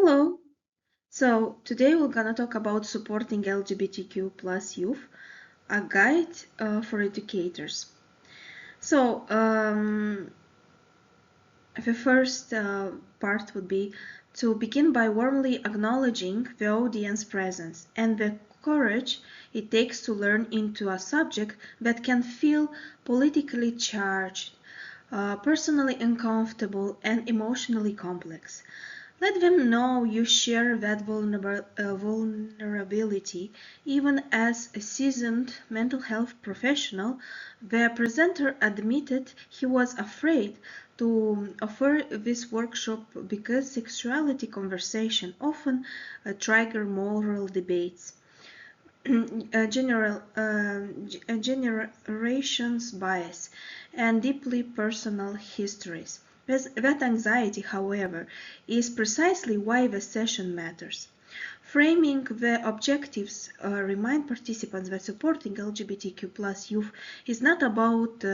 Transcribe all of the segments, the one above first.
Hello. So today we're gonna talk about supporting LGBTQ plus youth, a guide for educators. So the first part would be to begin by warmly acknowledging the audience presence and the courage it takes to learn into a subject that can feel politically charged, personally uncomfortable, and emotionally complex. Let them know you share that vulnerability. Even as a seasoned mental health professional, the presenter admitted he was afraid to offer this workshop because sexuality conversation often trigger moral debates. Generations bias and deeply personal histories. That anxiety, however, is precisely why the session matters. Framing the objectives remind participants that supporting LGBTQ plus youth is not about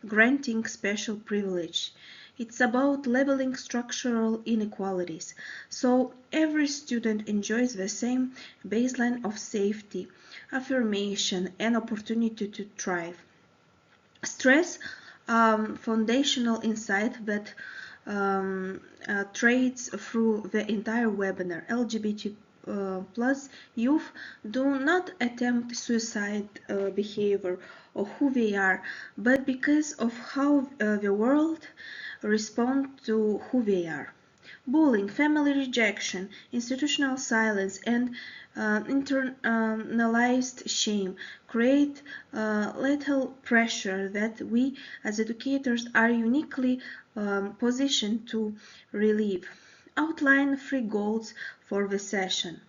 granting special privilege. It's about leveling structural inequalities, so every student enjoys the same baseline of safety, affirmation, and opportunity to thrive. Stress foundational insight that trades through the entire webinar. LGBT plus youth do not attempt suicide behavior or who they are, but because of how the world responds to who they are. Bullying, family rejection, institutional silence, and internalized shame create lethal pressure that we as educators are uniquely positioned to relieve. Outline 3 goals for the session.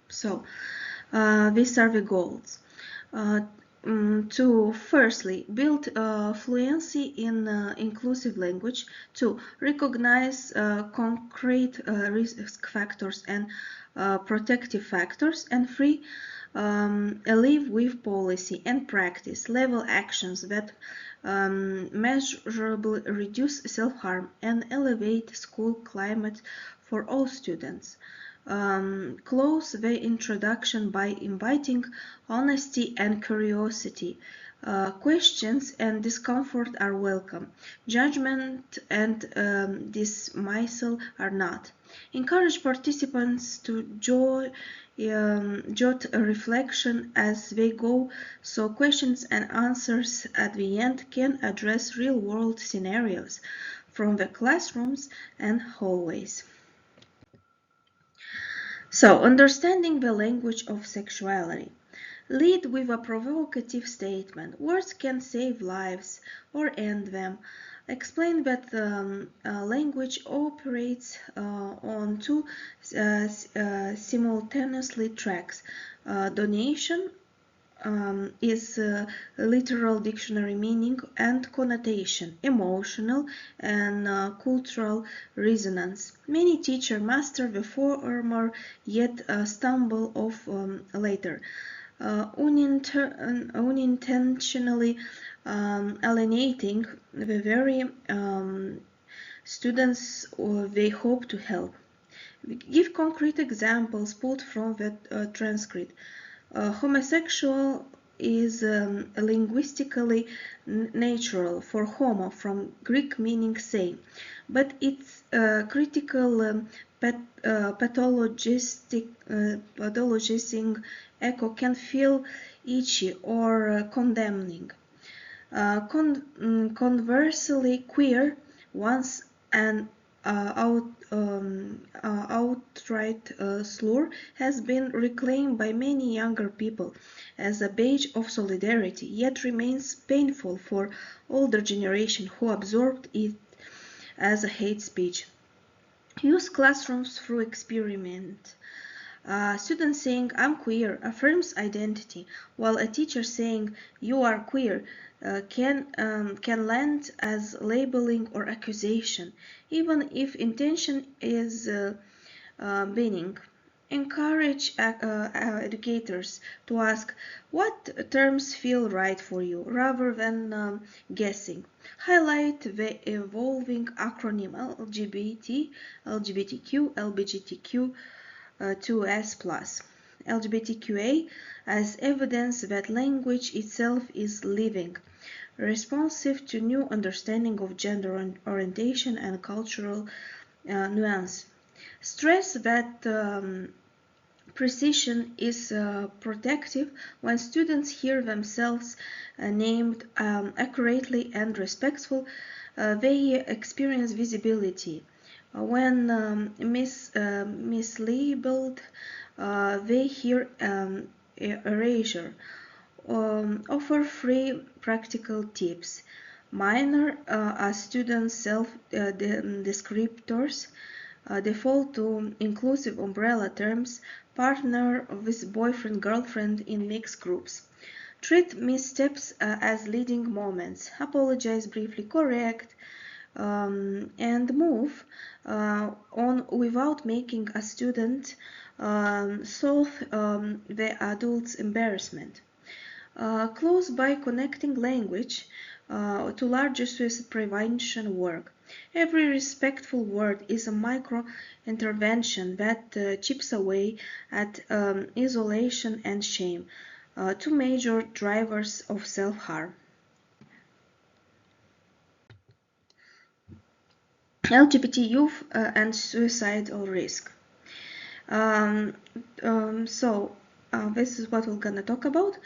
So, these are the goals. To firstly build fluency in inclusive language, to recognize concrete risk factors and protective factors, and 3 live with policy and practice level actions that measurably reduce self-harm and elevate school climate for all students. Close the introduction by inviting honesty and curiosity. Questions and discomfort are welcome. Judgment and dismissal are not. Encourage participants to jot a reflection as they go, so questions and answers at the end can address real-world scenarios from the classrooms and hallways. So, understanding the language of sexuality. Lead with a provocative statement. Words can save lives or end them. Explain that language operates on two simultaneously tracks. Donation is literal dictionary meaning and connotation, emotional and cultural resonance. Many teachers master the former yet stumble off later. Unintentionally alienating the very students they hope to help. Give concrete examples pulled from the transcript. Homosexual is linguistically natural for homo from Greek meaning same, but its critical pathologizing echo can feel itchy or condemning. Conversely, queer, once an outright slur, has been reclaimed by many younger people as a badge of solidarity, yet remains painful for older generation who absorbed it as a hate speech. Use classrooms through experiment. A student saying "I'm queer" affirms identity, while a teacher saying "you are queer" can land as labeling or accusation, even if intention is benign. Encourage educators to ask what terms feel right for you rather than guessing. Highlight the evolving acronym LGBTQ, LGBTQ2S+, LGBTQA as evidence that language itself is living, responsive to new understanding of gender orientation and cultural nuance. Stress that precision is protective when students hear themselves named accurately and respectful. They experience visibility. When mislabeled, they hear erasure. Offer free practical tips. Minor as students' self-descriptors. Default to inclusive umbrella terms, partner with boyfriend, girlfriend in mixed groups. Treat missteps as leading moments. Apologize briefly, correct, and move on without making a student solve the adult's embarrassment. Close by connecting language to larger suicide prevention work. Every respectful word is a micro-intervention that chips away at isolation and shame, two major drivers of self-harm. LGBT youth and suicidal risk. This is what we're gonna talk about.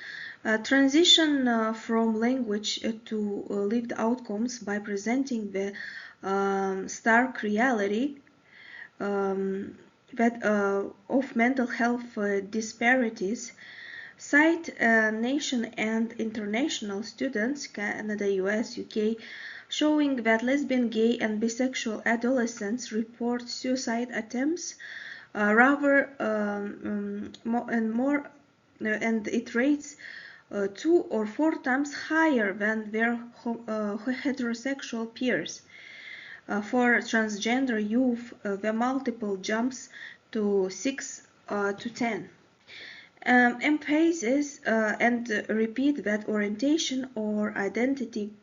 Transition from language to lived outcomes by presenting the stark reality of mental health disparities. Cite nation and international students, Canada, US, UK, showing that lesbian, gay, and bisexual adolescents report suicide attempts rather and it rates 2 or 4 times higher than their heterosexual peers. For transgender youth, the multiple jumps to 6 to 10. Emphasizes and repeat that orientation or identity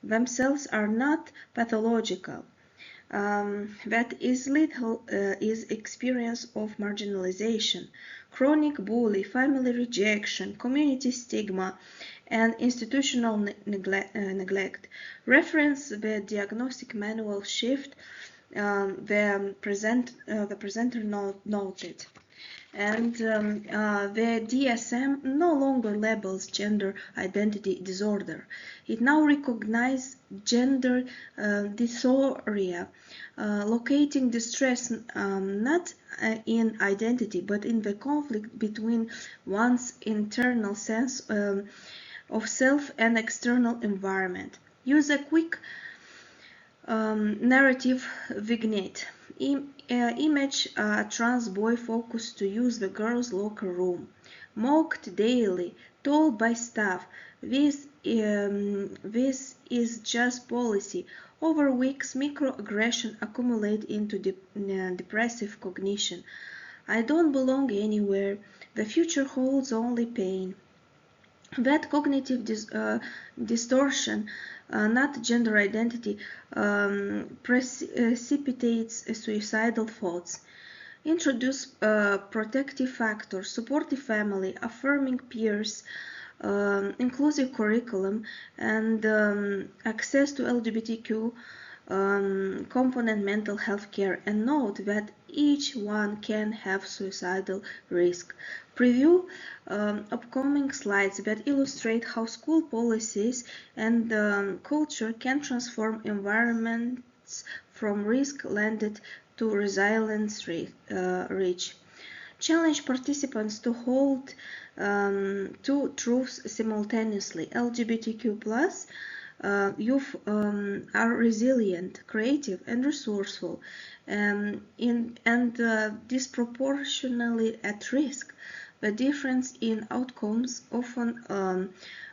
themselves are not pathological. That is little is experience of marginalization, chronic bully, family rejection, community stigma, and institutional neglect. Reference the diagnostic manual shift the presenter noted. And the DSM no longer labels gender identity disorder. It now recognizes gender dysphoria, locating distress not in identity but in the conflict between one's internal sense of self and external environment. Use a quick narrative vignette. Image a trans boy forced to use the girls' locker room. Mocked daily, told by staff, this is just policy. Over weeks, microaggression accumulate into depressive cognition. I don't belong anywhere. The future holds only pain. That cognitive distortion, not gender identity, precipitates suicidal thoughts. Introduce protective factors, supportive family, affirming peers, inclusive curriculum, and access to LGBTQ component mental health care, and note that each one can have suicidal risk. Preview upcoming slides that illustrate how school policies and culture can transform environments from risk-landed to resilience rich. Challenge participants to hold two truths simultaneously. LGBTQ+ youth are resilient, creative, and resourceful, and disproportionately at risk. The difference in outcomes often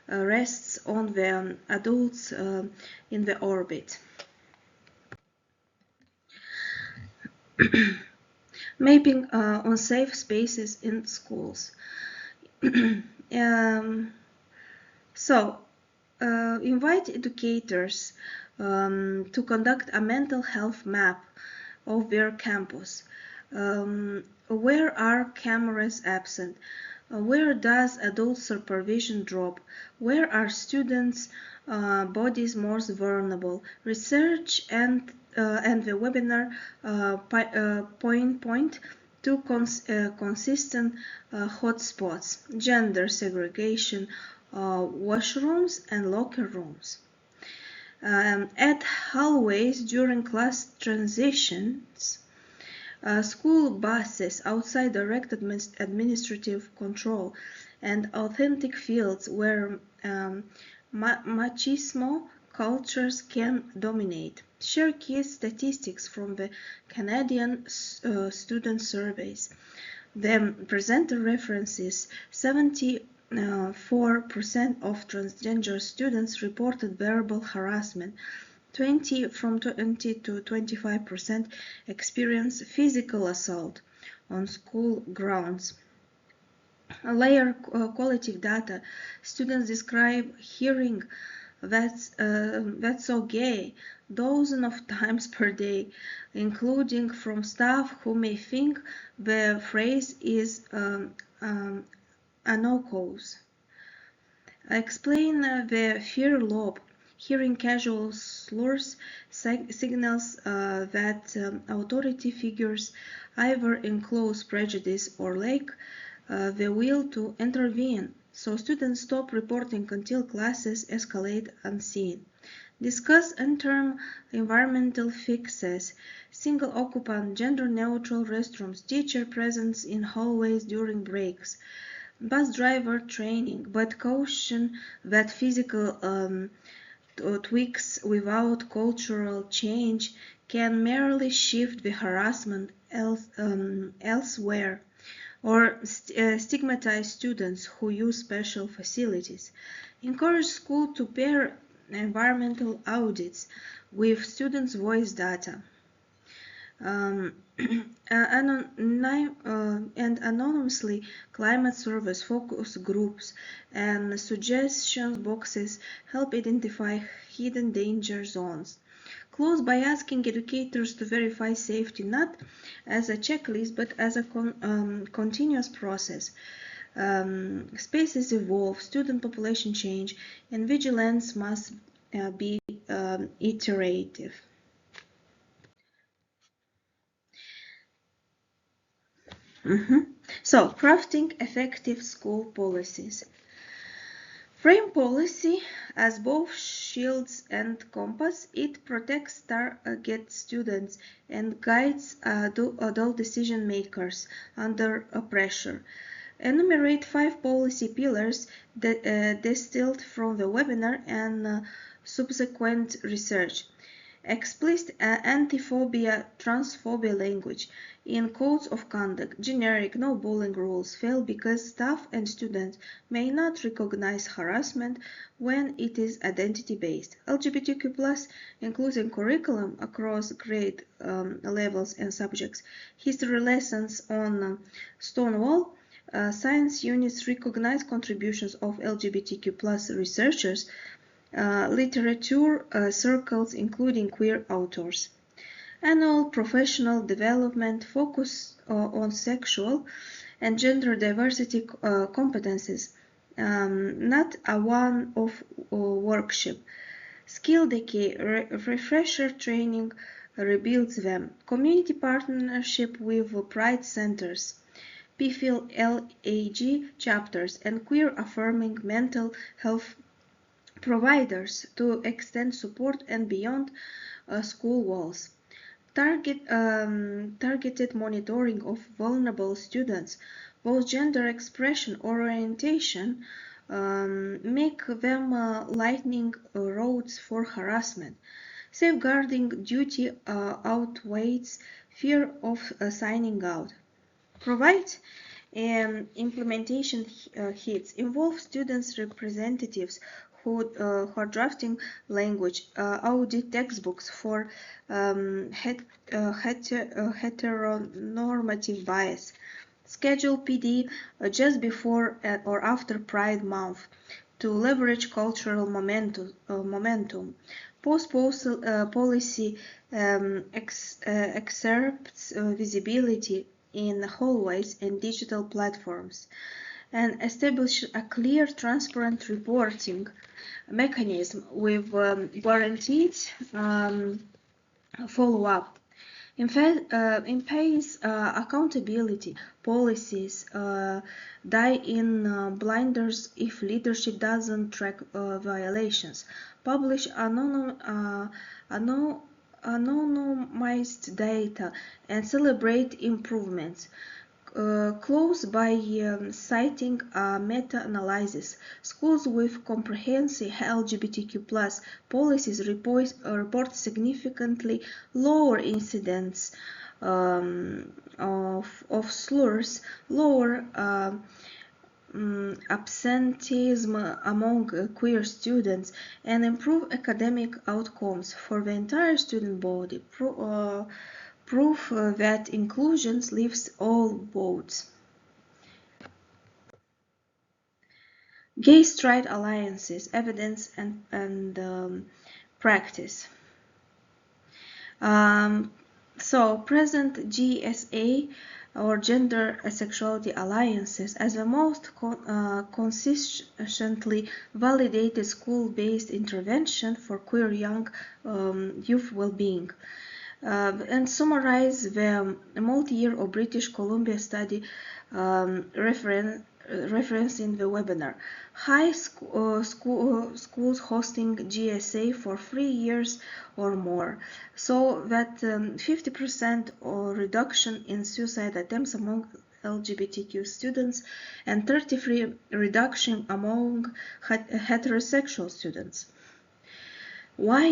rests on the adults in the orbit. mapping on safe spaces in schools. Invite educators to conduct a mental health map of their campus. Where are cameras absent? Where does adult supervision drop? Where are students' bodies most vulnerable? Research and the webinar point to consistent hotspots: gender segregation, washrooms and locker rooms. At hallways during class transitions, school buses outside direct administrative control, and authentic fields where machismo cultures can dominate. Share key statistics from the Canadian student surveys. The presenter references 74% of transgender students reported verbal harassment. 20 to 25% experience physical assault on school grounds. Layer qualitative data. Students describe hearing that's so gay dozens of times per day, including from staff who may think the phrase is a no-cause. Explain the fear loop. Hearing casual slurs signals that authority figures either enclose prejudice or lack the will to intervene, so students stop reporting until classes escalate unseen. Discuss interim environmental fixes, single occupant, gender-neutral restrooms, teacher presence in hallways during breaks, bus driver training, but caution that physical tweaks without cultural change can merely shift the harassment elsewhere, or stigmatize students who use special facilities. Encourage school to pair environmental audits with students' voice data. And anonymously climate surveys, focus groups, and suggestions boxes help identify hidden danger zones. Close by asking educators to verify safety not as a checklist but as a continuous process. Spaces evolve, student population change, and vigilance must be iterative. So, crafting effective school policies. Frame policy as both shields and compass. It protects target students and guides adult decision makers under pressure. Enumerate 5 policy pillars that distilled from the webinar and subsequent research. Explicit anti-phobia, transphobia language in codes of conduct. Generic no bullying rules fail because staff and students may not recognize harassment when it is identity-based. LGBTQ+, including curriculum across grade levels and subjects. History lessons on Stonewall. Science units recognize contributions of LGBTQ+ researchers. Literature circles including queer authors. Annual professional development focus on sexual and gender diversity competencies, not a one-off workshop. Skill decay, refresher training rebuilds them. Community partnership with pride centers. PFIL LAG chapters and queer affirming mental health providers to extend support and beyond school walls. Targeted monitoring of vulnerable students, both gender expression or orientation, make them lightning roads for harassment. Safeguarding duty outweighs fear of signing out. Provide implementation hits. Involve students' representatives who are drafting language, audit textbooks for heteronormative bias, schedule PD just before or after Pride Month to leverage cultural momentum. Post policy excerpts visibility in hallways and digital platforms, and establish a clear, transparent reporting mechanism with guaranteed follow-up. Impairs accountability policies die in blinders if leadership doesn't track violations. Publish anonymized data and celebrate improvements. Close by citing a meta-analysis. Schools with comprehensive LGBTQ+ policies report significantly lower incidence of slurs, lower absenteeism among queer students, and improve academic outcomes for the entire student body. Proof that inclusion lifts all boats. Gay straight alliances, evidence and practice. So present GSA or gender sexuality alliances as the most consistently validated school-based intervention for queer young youth well-being. And summarize the multi-year of British Columbia study reference in the webinar. High schools hosting GSA for 3 years or more, so that 50% reduction in suicide attempts among LGBTQ students and 33% reduction among heterosexual students. Why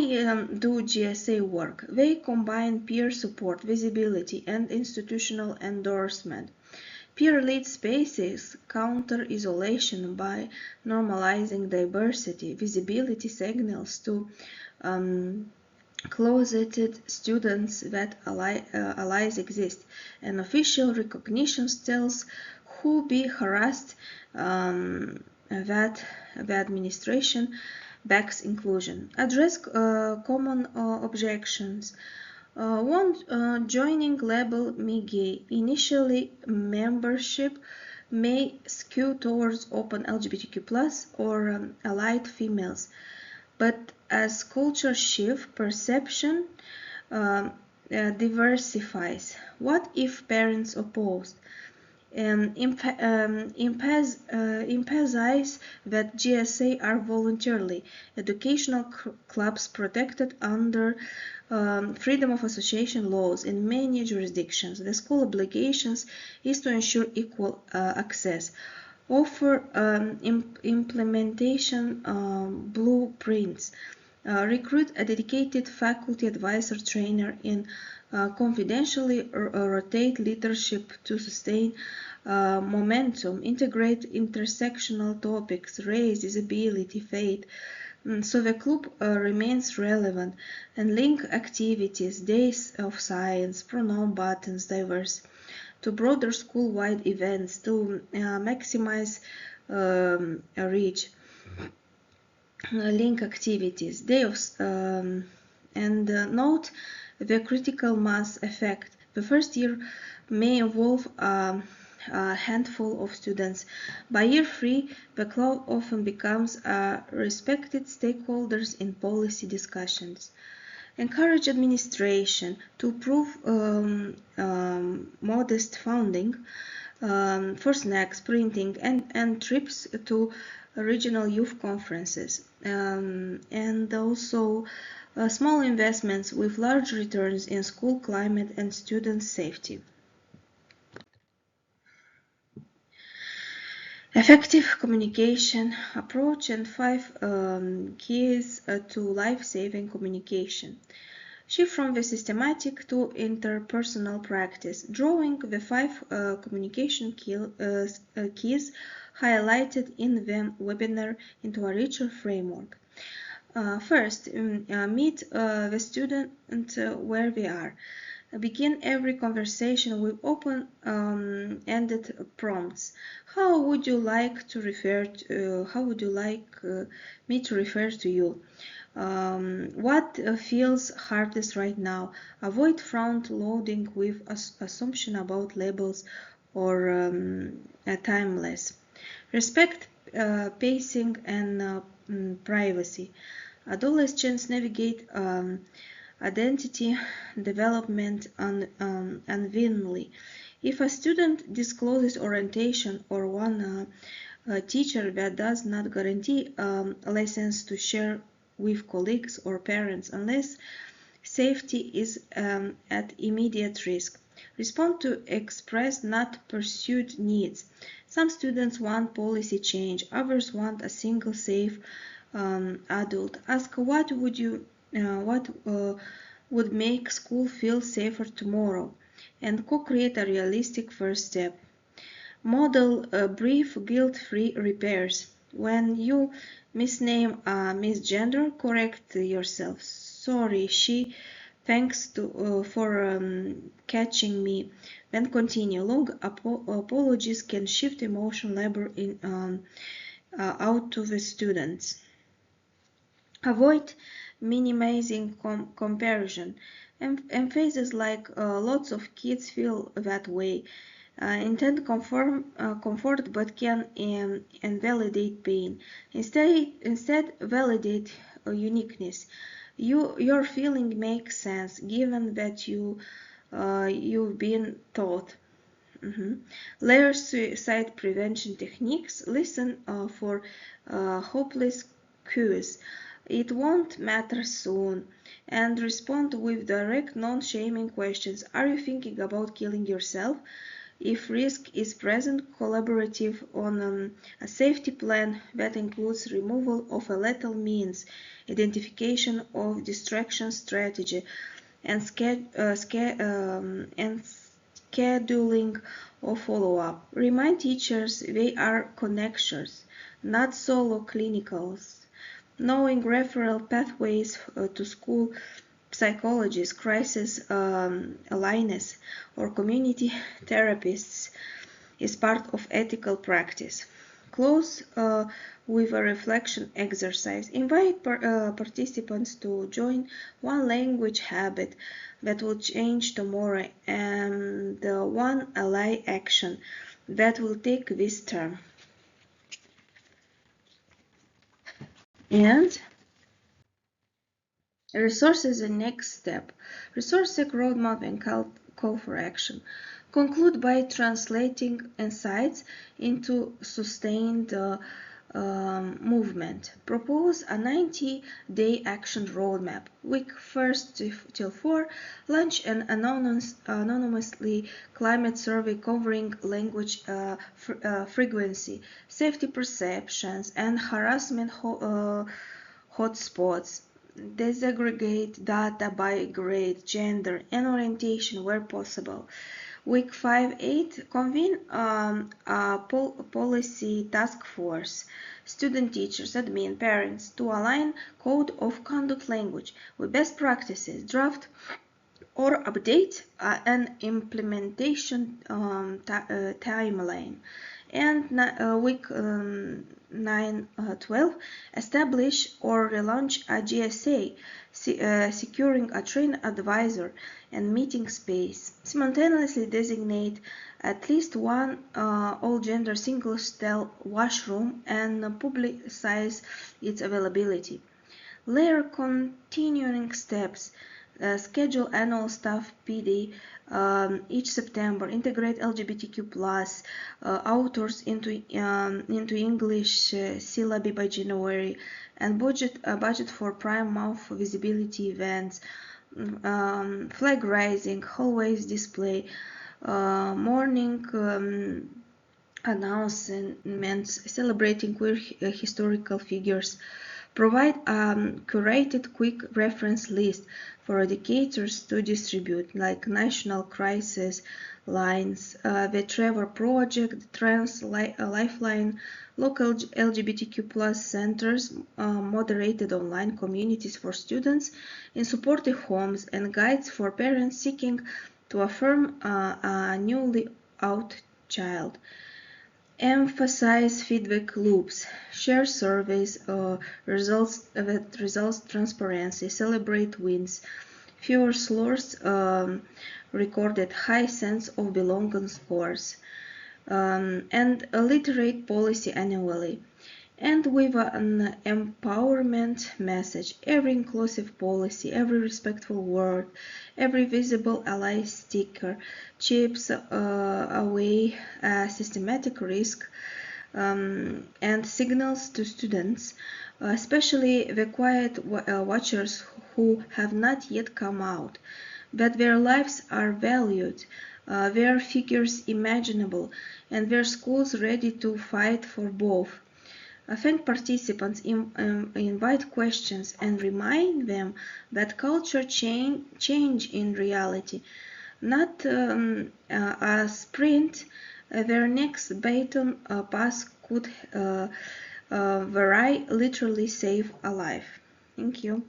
do GSA work? They combine peer support, visibility, and institutional endorsement. Peer-led spaces counter isolation by normalizing diversity. Visibility signals to closeted students that allies exist. And official recognition tells who be harassed that the administration backs inclusion. Address common objections. One, joining label me gay. Initially, membership may skew towards open LGBTQ+ or allied females, but as culture shift, perception diversifies. What if parents opposed? Emphasize that GSA are voluntarily educational clubs protected under freedom of association laws in many jurisdictions. The school obligations is to ensure equal access. Offer implementation blueprints. Recruit a dedicated faculty advisor trainer in confidentially rotate leadership to sustain momentum, integrate intersectional topics, race, disability, faith, so the club remains relevant, and link activities, days of science, pronoun buttons, diverse, to broader school-wide events to maximize reach. Link activities, day of, and note the critical mass effect. The first year may involve a handful of students. By year 3, the club often becomes respected stakeholders in policy discussions. Encourage administration to approve modest funding for snacks, printing, and trips to regional youth conferences, and also small investments with large returns in school climate and student safety. Effective communication approach and 5 keys to life-saving communication. Shift from the systematic to interpersonal practice, drawing the 5 communication keys highlighted in the webinar into a richer framework. First, meet the student where we are. Begin every conversation with open-ended prompts. How would you like to refer to, how would you like me to refer to you? What feels hardest right now? Avoid front-loading with assumption about labels or timeless. Respect pacing and privacy. Adolescents navigate identity development unwillingly. If a student discloses orientation or one teacher that does not guarantee lessons to share with colleagues or parents unless safety is at immediate risk. Respond to expressed, not pursued needs. Some students want policy change, others want a single safe adult. Ask what would make school feel safer tomorrow, and co-create a realistic first step. Model brief guilt-free repairs. When you misname a misgender, correct yourself. Sorry, she. Thanks for catching me. Then continue. Long apologies can shift emotional labor out to the students. Avoid minimizing comparison. Emphasis like lots of kids feel that way. Intend comfort but can invalidate pain. Instead validate uniqueness. Your feeling makes sense given that you've been taught. Layer suicide prevention techniques. Listen for hopeless cues. It won't matter soon. And respond with direct, non-shaming questions. Are you thinking about killing yourself? If risk is present, collaborative on a safety plan that includes removal of a lethal means, identification of distraction strategy, and scheduling of follow-up. Remind teachers they are connectors, not solo clinicals. Knowing referral pathways to school psychologists, crisis alliances, or community therapists is part of ethical practice. Close with a reflection exercise. Invite participants to join one language habit that will change tomorrow and one ally action that will take this term. And resources the next step. Resource roadmap and call for action. Conclude by translating insights into sustained movement. Propose a 90-day action roadmap. Week 1st till 4, launch an anonymously climate survey covering language frequency, safety perceptions, and harassment hotspots. Disaggregate data by grade, gender, and orientation where possible. Week 5-8, convene a policy task force, student teachers, admin, parents, to align code of conduct language with best practices, draft or update an implementation timeline. And week 9-12, establish or relaunch a GSA, securing a trained advisor and meeting space. Simultaneously designate at least one all-gender single-stall washroom and publicize its availability. Layer continuing steps. Schedule annual staff PD each September. Integrate LGBTQ plus authors into English syllabi by January, and budget for Prime Month visibility events, flag raising, hallways display, morning announcements celebrating queer historical figures, Provide a curated quick reference list for educators to distribute, like National Crisis Lines, the Trevor Project, Trans Lifeline, local LGBTQ+ centers, moderated online communities for students in supportive homes, and guides for parents seeking to affirm a newly out child. Emphasize feedback loops, share surveys, results transparency, celebrate wins, fewer slurs, recorded high sense of belonging scores, and alliterate policy annually. And with an empowerment message, every inclusive policy, every respectful word, every visible ally sticker chips away systematic risk and signals to students, especially the quiet watchers who have not yet come out, that their lives are valued, their figures imaginable, and their schools ready to fight for both. Thank participants, invite questions, and remind them that culture change in reality, not a sprint. Their next baton pass could vary, literally save a life. Thank you.